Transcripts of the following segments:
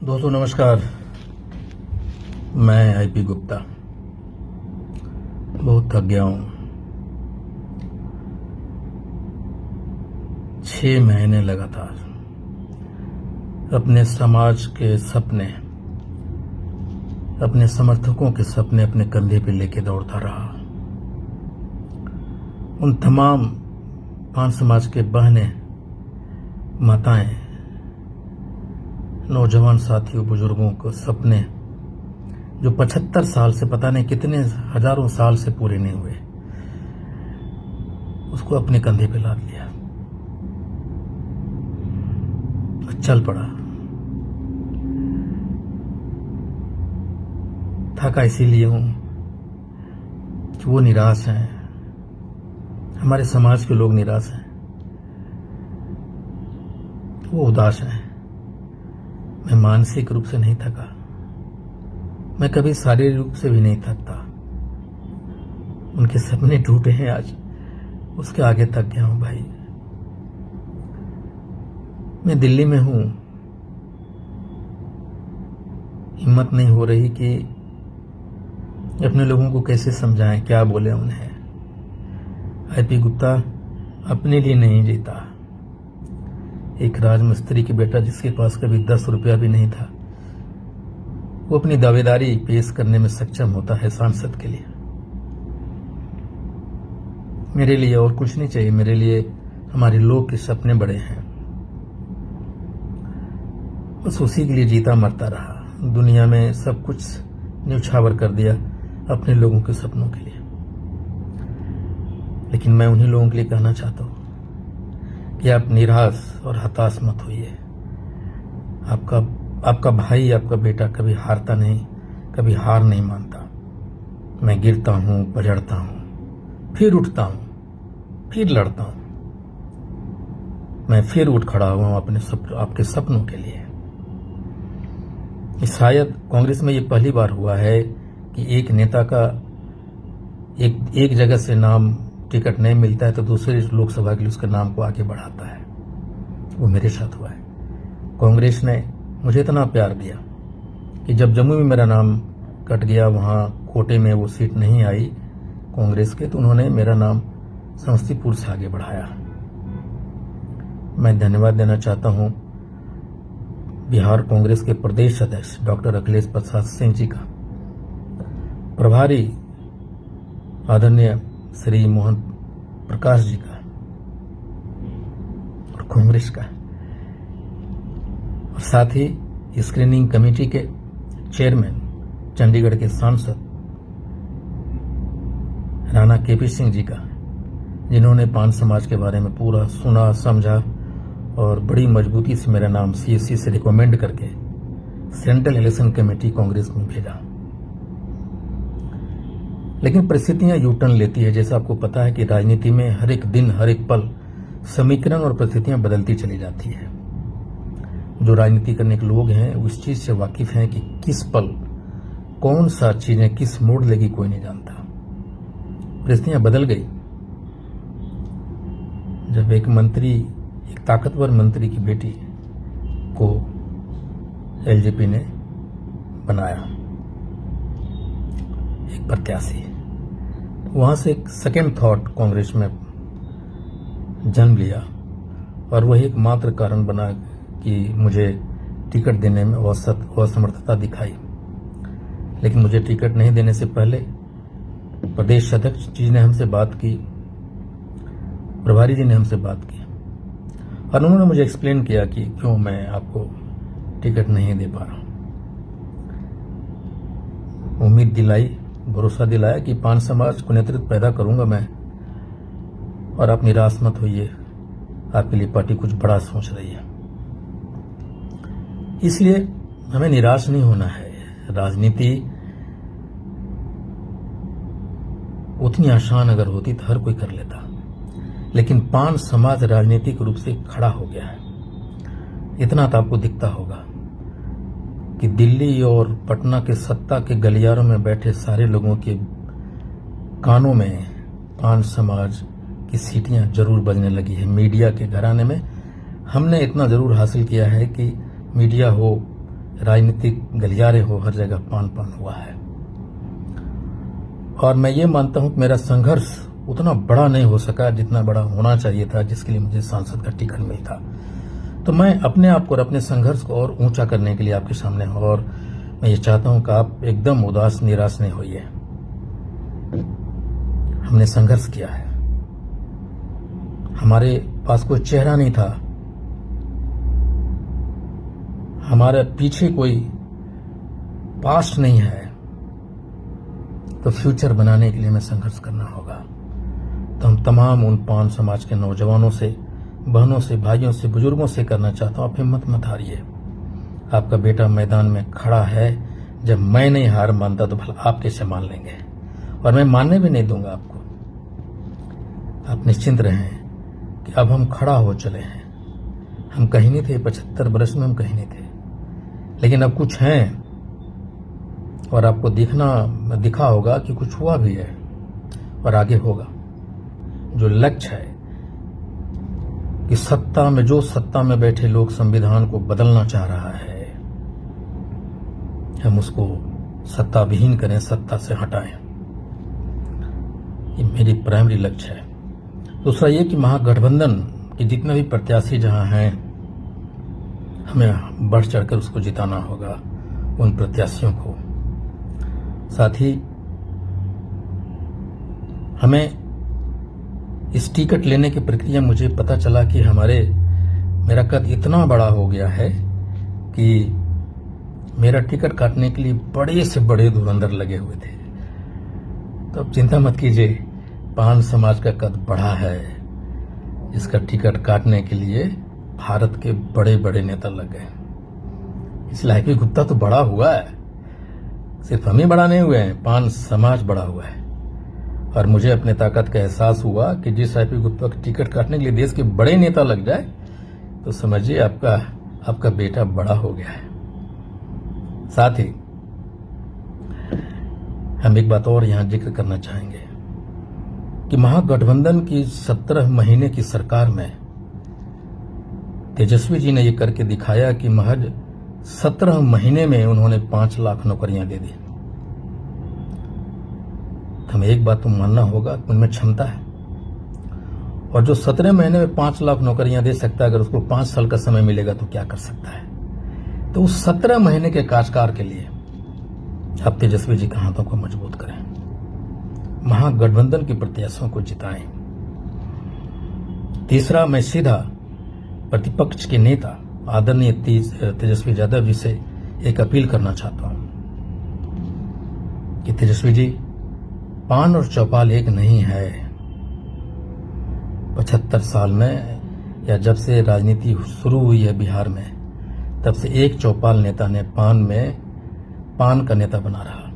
दोस्तों नमस्कार। मैं आईपी गुप्ता बहुत थक गया हूं। 6 महीने लगातार अपने समाज के सपने, अपने समर्थकों के सपने अपने कंधे पे लेके दौड़ता रहा। उन तमाम पान समाज के बहनें, माताएं, नौजवान साथियों, बुजुर्गों को सपने जो 75 साल से, पता नहीं कितने हजारों साल से पूरे नहीं हुए, उसको अपने कंधे पे लाद लिया, चल पड़ा। थका इसीलिए हूं कि वो निराश हैं, हमारे समाज के लोग निराश हैं, वो उदास हैं। मैं मानसिक रूप से नहीं थका, मैं कभी शारीरिक रूप से भी नहीं थकता। उनके सपने टूटे हैं आज, उसके आगे थक गया हूं भाई। मैं दिल्ली में हूं, हिम्मत नहीं हो रही कि अपने लोगों को कैसे समझाएं, क्या बोले उन्हें। आईपी गुप्ता अपने लिए नहीं जीता। एक राजमिस्त्री की बेटा जिसके पास कभी 10 रुपया भी नहीं था, वो अपनी दावेदारी पेश करने में सक्षम होता है सांसद के लिए। मेरे लिए और कुछ नहीं चाहिए, मेरे लिए हमारे लोग के सपने बड़े हैं, बस उसी के लिए जीता मरता रहा। दुनिया में सब कुछ न्यौछावर कर दिया अपने लोगों के सपनों के लिए। लेकिन मैं उन्हीं लोगों के लिए कहना चाहता हूं कि आप निराश और हताश मत होइए। आपका भाई, आपका बेटा कभी हारता नहीं, कभी हार नहीं मानता। मैं गिरता हूं, पजड़ता हूं, फिर उठता हूं, फिर लड़ता हूं। मैं फिर उठ खड़ा हुआ हूं आपके सपनों के लिए। शायद कांग्रेस में ये पहली बार हुआ है कि एक नेता का एक जगह से नाम टिकट नहीं मिलता है तो दूसरे लोकसभा के लिए उसके नाम को आगे बढ़ाता है। वो मेरे साथ हुआ है। कांग्रेस ने मुझे इतना प्यार दिया कि जब जम्मू में मेरा नाम कट गया, वहां कोटे में वो सीट नहीं आई कांग्रेस के, तो उन्होंने मेरा नाम समस्तीपुर से आगे बढ़ाया। मैं धन्यवाद देना चाहता हूं बिहार कांग्रेस के प्रदेश अध्यक्ष डॉक्टर अखिलेश प्रसाद सिंह जी का, प्रभारी आदरणीय श्री मोहन प्रकाश जी का, और कांग्रेस का, और साथ ही स्क्रीनिंग कमेटी के चेयरमैन, चंडीगढ़ के सांसद राणा केपी सिंह जी का, जिन्होंने पान समाज के बारे में पूरा सुना, समझा और बड़ी मजबूती से मेरा नाम सीएससी से रिकमेंड करके सेंट्रल इलेक्शन कमेटी कांग्रेस में भेजा। लेकिन परिस्थितियां यू टर्न लेती है। जैसा आपको पता है कि राजनीति में हर एक दिन, हर एक पल समीकरण और परिस्थितियां बदलती चली जाती है। जो राजनीति करने के लोग हैं वो इस चीज से वाकिफ हैं कि किस पल कौन सा चीजें किस मोड़ लेगी कोई नहीं जानता। परिस्थितियां बदल गई जब एक ताकतवर मंत्री की बेटी को एलजेपी ने बनाया एक प्रत्याशी। वहां से एक सेकेंड थॉट कांग्रेस में जन्म लिया और वही एक मात्र कारण बना कि मुझे टिकट देने में असमर्थता दिखाई। लेकिन मुझे टिकट नहीं देने से पहले प्रदेश अध्यक्ष जी ने हमसे बात की, प्रभारी जी ने हमसे बात की और उन्होंने मुझे एक्सप्लेन किया कि क्यों मैं आपको टिकट नहीं दे पा रहा हूं। उम्मीद दिलाई, भरोसा दिलाया कि पान समाज को नेतृत्व पैदा करूंगा मैं, और आप निराश मत होइए, आपके लिए पार्टी कुछ बड़ा सोच रही है। इसलिए हमें निराश नहीं होना है। राजनीति उतनी आसान अगर होती तो हर कोई कर लेता, लेकिन पान समाज राजनीतिक रूप से खड़ा हो गया है। इतना तो आपको दिखता होगा कि दिल्ली और पटना के सत्ता के गलियारों में बैठे सारे लोगों के कानों में पान समाज की सीटियां जरूर बजने लगी है। मीडिया के घराने में हमने इतना जरूर हासिल किया है कि मीडिया हो राजनीतिक गलियारे हो, हर जगह पान पान हुआ है। और मैं ये मानता हूं कि मेरा संघर्ष उतना बड़ा नहीं हो सका जितना बड़ा होना चाहिए था, जिसके लिए मुझे सांसद का टिकट मिलता। तो मैं अपने आप को और अपने संघर्ष को और ऊंचा करने के लिए आपके सामने हूं, और मैं ये चाहता हूं कि आप एकदम उदास निराश नहीं होइए। हमने संघर्ष किया है, हमारे पास कोई चेहरा नहीं था, हमारे पीछे कोई पास्ट नहीं है, तो फ्यूचर बनाने के लिए हमें संघर्ष करना होगा। तो हम तमाम उन पान समाज के नौजवानों से, बहनों से, भाइयों से, बुजुर्गों से करना चाहता हूं, आप हिम्मत मत हारिए। आपका बेटा मैदान में खड़ा है, जब मैं नहीं हार मानता तो भला आप कैसे मान लेंगे, और मैं मानने भी नहीं दूंगा आपको। आप निश्चिंत रहें कि अब हम खड़ा हो चले हैं। हम कहीं नहीं थे, 75 वर्ष में हम कहीं नहीं थे, लेकिन अब कुछ हैं, और आपको दिखा होगा कि कुछ हुआ भी है और आगे होगा। जो लक्ष्य है कि सत्ता में बैठे लोग संविधान को बदलना चाह रहा है, हम उसको सत्ता विहीन करें, सत्ता से हटाएं। ये मेरी प्राइमरी लक्ष्य है। दूसरा ये कि महागठबंधन के जितने भी प्रत्याशी जहां हैं, हमें बढ़ चढ़कर उसको जिताना होगा, उन प्रत्याशियों को। साथ ही हमें इस टिकट लेने की प्रक्रिया, मुझे पता चला कि मेरा कद इतना बड़ा हो गया है कि मेरा टिकट काटने के लिए बड़े से बड़े धुरंधर लगे हुए थे। तो अब चिंता मत कीजिए, पान समाज का कद बड़ा है, इसका टिकट काटने के लिए भारत के बड़े बड़े नेता लग गए। इसलिए आईपी गुप्ता तो बड़ा हुआ है, सिर्फ हम ही बड़ा नहीं हुए हैं, पान समाज बड़ा हुआ है। और मुझे अपने ताकत का एहसास हुआ कि जिस आईपी गुप्ता का टिकट काटने के लिए देश के बड़े नेता लग जाए, तो समझिए आपका बेटा बड़ा हो गया है। साथ ही हम एक बात और यहां जिक्र करना चाहेंगे कि महागठबंधन की 17 महीने की सरकार में तेजस्वी जी ने ये करके दिखाया कि महज 17 महीने में उन्होंने 5 लाख नौकरियां दे दी। हमें एक बात तो मानना होगा कि उनमें क्षमता है, और जो 17 महीने में 5 लाख नौकरियां दे सकता है, अगर उसको 5 साल का समय मिलेगा तो क्या कर सकता है। तो उस 17 महीने के कार्यकाल के लिए आप तेजस्वी जी के हाथों को मजबूत करें, महागठबंधन के प्रत्याशियों को जिताएं। तीसरा, मैं सीधा प्रतिपक्ष के नेता आदरणीय तेजस्वी यादव जी से एक अपील करना चाहता हूं कि तेजस्वी जी, पान और चौपाल एक नहीं है। 75 साल में, या जब से राजनीति शुरू हुई है बिहार में, तब से एक चौपाल नेता ने पान का नेता बना रहा,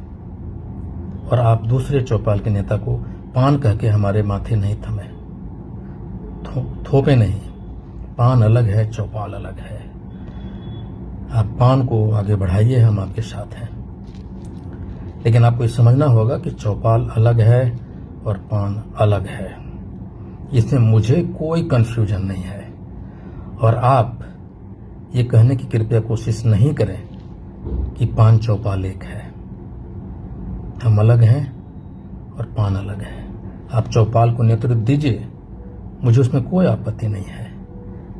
और आप दूसरे चौपाल के नेता को पान कह के हमारे माथे नहीं थमे, थोपे नहीं। पान अलग है, चौपाल अलग है। आप पान को आगे बढ़ाइए, हम आपके साथ हैं, लेकिन आपको ये समझना होगा कि चौपाल अलग है और पान अलग है। इसमें मुझे कोई कंफ्यूजन नहीं है, और आप ये कहने की कृपया कोशिश नहीं करें कि पान चौपाल एक है। हम अलग हैं और पान अलग है। आप चौपाल को नेतृत्व दीजिए, मुझे उसमें कोई आपत्ति नहीं है,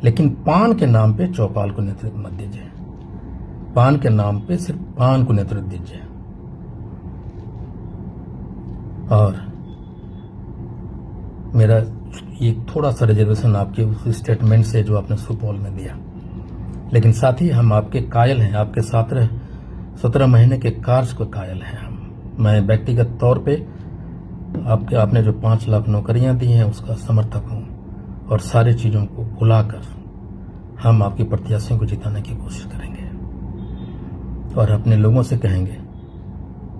लेकिन पान के नाम पे चौपाल को नेतृत्व मत दीजिए। पान के नाम पे सिर्फ पान को नेतृत्व दीजिए। और मेरा ये थोड़ा सा रिजर्वेशन आपके उस स्टेटमेंट से जो आपने सुपौल में दिया, लेकिन साथ ही हम आपके कायल हैं, आपके 17 महीने के कार्य को कायल हैं हम। मैं व्यक्तिगत तौर पे आपने जो 5 लाख नौकरियां दी हैं उसका समर्थक हूं, और सारी चीजों को भुलाकर हम आपके प्रत्याशियों को जिताने की कोशिश करेंगे, और अपने लोगों से कहेंगे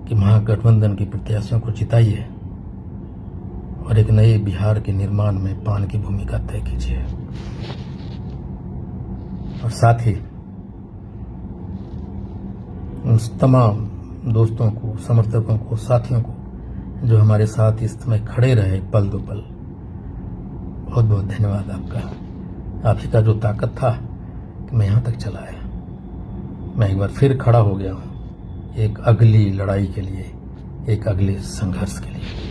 कि महागठबंधन के प्रत्याशियों को जिताइए, और एक नए बिहार के निर्माण में पान की भूमिका तय कीजिए। और साथ ही उन तमाम दोस्तों को, समर्थकों को, साथियों को जो हमारे साथ इस समय खड़े रहे पल दो पल, बहुत बहुत धन्यवाद आपका। आप ही का जो ताकत था कि मैं यहां तक चला आया। मैं एक बार फिर खड़ा हो गया हूँ एक अगली लड़ाई के लिए, एक अगले संघर्ष के लिए।